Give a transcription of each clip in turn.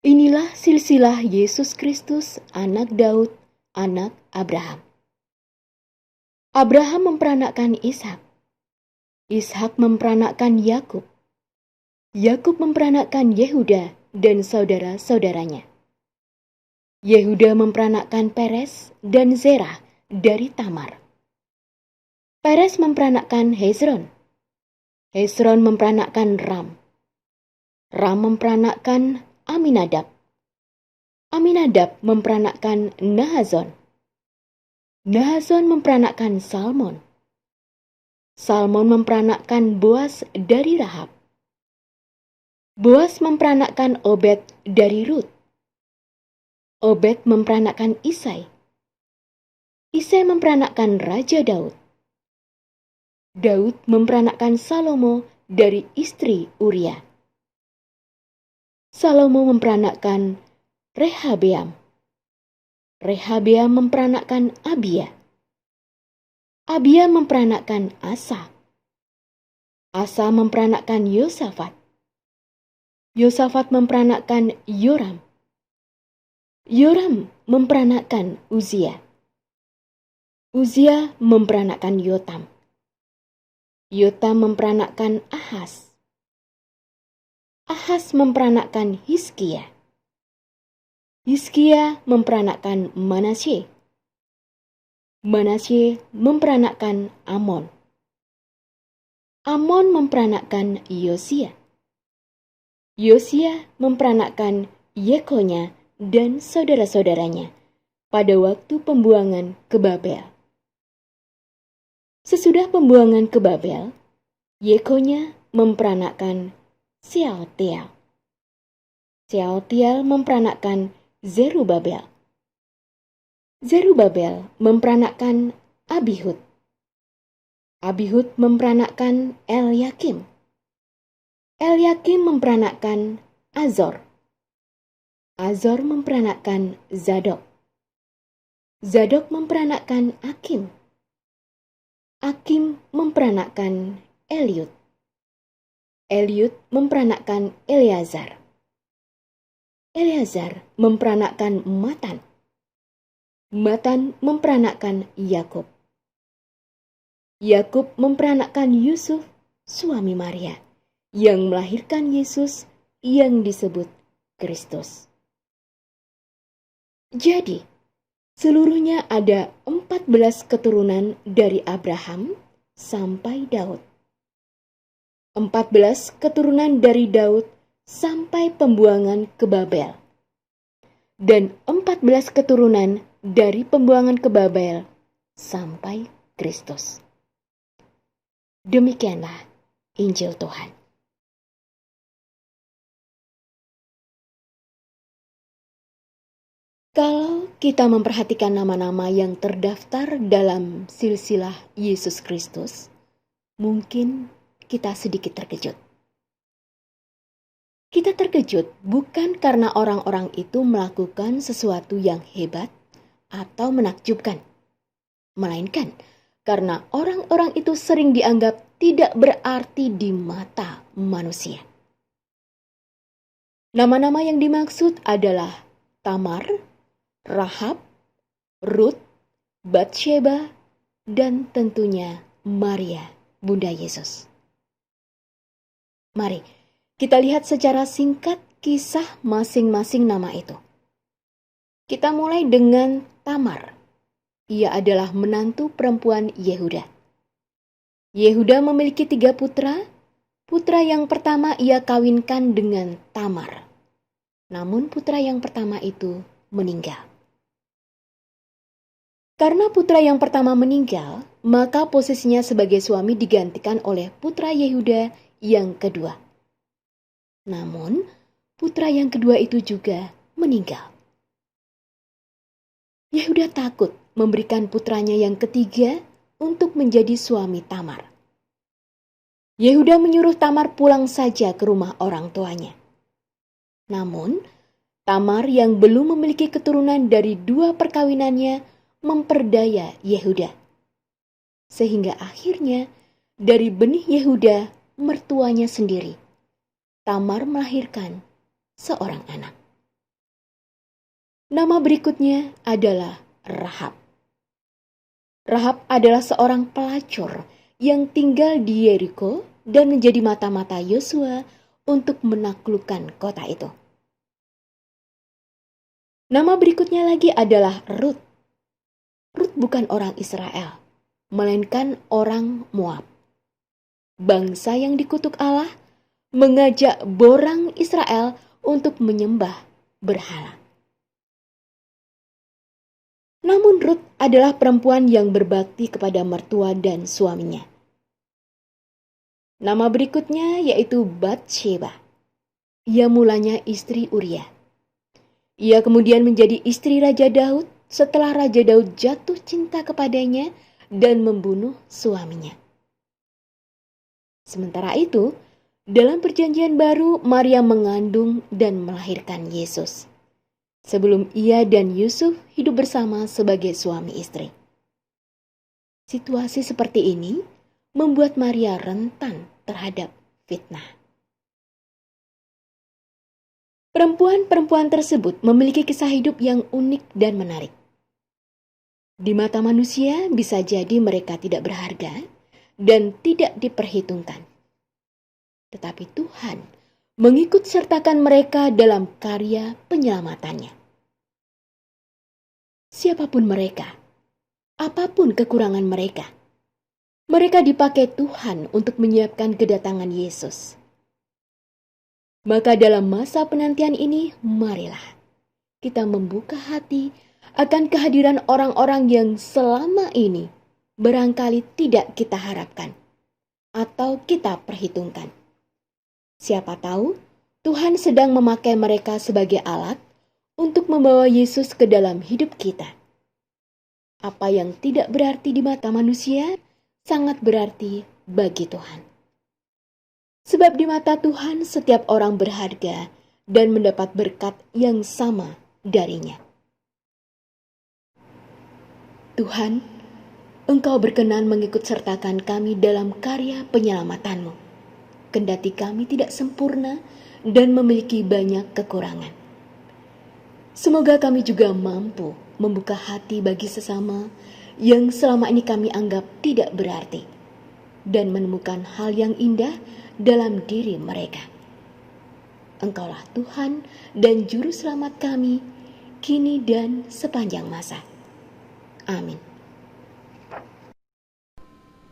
Inilah silsilah Yesus Kristus, anak Daud, anak Abraham. Abraham memperanakkan Ishak. Ishak memperanakkan Yakub. Yakub memperanakkan Yehuda dan saudara-saudaranya. Yehuda memperanakkan Peres dan Zerah dari Tamar. Peres memperanakkan Hezron. Hezron memperanakkan Ram. Ram memperanakkan Aminadab. Aminadab memperanakkan Nahazon. Nahazon memperanakkan Salmon. Salmon memperanakkan Boas dari Rahab. Boas memperanakkan Obed dari Rut. Obed memperanakkan Isai. Isai memperanakkan Raja Daud. Daud memperanakkan Salomo dari istri Uria. Salomo memperanakkan Rehabeam. Rehabeam memperanakkan Abia. Abia memperanakkan Asa. Asa memperanakkan Yosafat. Yosafat memperanakkan Yoram. Yoram memperanakkan Uzia. Uzia memperanakkan Yotam. Yotam memperanakkan Ahaz. Ahaz memperanakkan Hizkia. Hizkia memperanakkan Manasye. Manasye memperanakkan Amon. Amon memperanakkan Yosia. Yosia memperanakkan Yekonya dan saudara-saudaranya pada waktu pembuangan ke Babel. Sesudah pembuangan ke Babel, Yekonya memperanakkan Sealtiel. Sealtiel memperanakkan Zerubabel. Zerubabel memperanakkan Abihud. Abihud memperanakkan Elyakim. Elyakim memperanakkan Azor. Azor memperanakkan Zadok. Zadok memperanakkan Akim. Akim memperanakkan Eliud. Eliud memperanakkan Eleazar. Eleazar memperanakkan Matan. Matan memperanakkan Yakub. Yakub memperanakkan Yusuf, suami Maria, yang melahirkan Yesus yang disebut Kristus. Jadi, seluruhnya ada 14 keturunan dari Abraham sampai Daud. 14 keturunan dari Daud sampai pembuangan ke Babel. Dan 14 keturunan dari pembuangan ke Babel sampai Kristus. Demikianlah Injil Tuhan. Kalau kita memperhatikan nama-nama yang terdaftar dalam silsilah Yesus Kristus, mungkin kita sedikit terkejut. Kita terkejut bukan karena orang-orang itu melakukan sesuatu yang hebat atau menakjubkan, melainkan karena orang-orang itu sering dianggap tidak berarti di mata manusia. Nama-nama yang dimaksud adalah Tamar, Rahab, Rut, Batsheba, dan tentunya Maria, Bunda Yesus. Mari kita lihat secara singkat kisah masing-masing nama itu. Kita mulai dengan Tamar. Ia adalah menantu perempuan Yehuda. Yehuda memiliki 3 putra. Putra yang pertama ia kawinkan dengan Tamar. Namun putra yang pertama itu meninggal. Karena putra yang pertama meninggal, maka posisinya sebagai suami digantikan oleh putra Yehuda yang kedua. Namun, putra yang kedua itu juga meninggal. Yehuda takut memberikan putranya yang ketiga untuk menjadi suami Tamar. Yehuda menyuruh Tamar pulang saja ke rumah orang tuanya. Namun, Tamar yang belum memiliki keturunan dari dua perkawinannya memperdaya Yehuda. Sehingga akhirnya dari benih Yehuda, mertuanya sendiri, Tamar melahirkan seorang anak. Nama berikutnya adalah Rahab. Rahab adalah seorang pelacur yang tinggal di Yeriko dan menjadi mata-mata Yosua untuk menaklukkan kota itu. Nama berikutnya lagi adalah Rut. Rut bukan orang Israel, melainkan orang Moab. Bangsa yang dikutuk Allah mengajak borang Israel untuk menyembah berhala. Namun Rut adalah perempuan yang berbakti kepada mertua dan suaminya. Nama berikutnya yaitu Batsheba. Ia mulanya istri Uria. Ia kemudian menjadi istri Raja Daud setelah Raja Daud jatuh cinta kepadanya dan membunuh suaminya. Sementara itu, dalam perjanjian baru, Maria mengandung dan melahirkan Yesus. Sebelum ia dan Yusuf hidup bersama sebagai suami istri. Situasi seperti ini membuat Maria rentan terhadap fitnah. Perempuan-perempuan tersebut memiliki kisah hidup yang unik dan menarik. Di mata manusia bisa jadi mereka tidak berharga dan tidak diperhitungkan. Tetapi Tuhan mengikut sertakan mereka dalam karya penyelamatannya. Siapapun mereka, apapun kekurangan mereka, mereka dipakai Tuhan untuk menyiapkan kedatangan Yesus. Maka dalam masa penantian ini, marilah kita membuka hati akan kehadiran orang-orang yang selama ini barangkali tidak kita harapkan atau kita perhitungkan. Siapa tahu Tuhan sedang memakai mereka sebagai alat untuk membawa Yesus ke dalam hidup kita. Apa yang tidak berarti di mata manusia sangat berarti bagi Tuhan. Sebab di mata Tuhan setiap orang berharga dan mendapat berkat yang sama darinya. Tuhan, Engkau berkenan mengikut sertakan kami dalam karya penyelamatanmu. Kendati kami tidak sempurna dan memiliki banyak kekurangan. Semoga kami juga mampu membuka hati bagi sesama yang selama ini kami anggap tidak berarti dan menemukan hal yang indah dalam diri mereka. Engkaulah Tuhan dan Juru Selamat kami, kini dan sepanjang masa. Amin.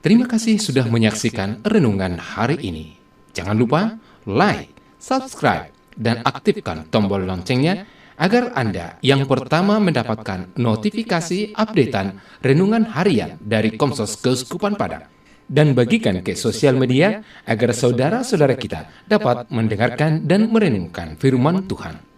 Terima kasih sudah menyaksikan renungan hari ini. Jangan lupa like, subscribe, dan aktifkan tombol loncengnya agar Anda yang pertama mendapatkan notifikasi updatean renungan harian dari Komsos Keuskupan Padang. Dan bagikan ke sosial media agar saudara-saudara kita dapat mendengarkan dan merenungkan firman Tuhan.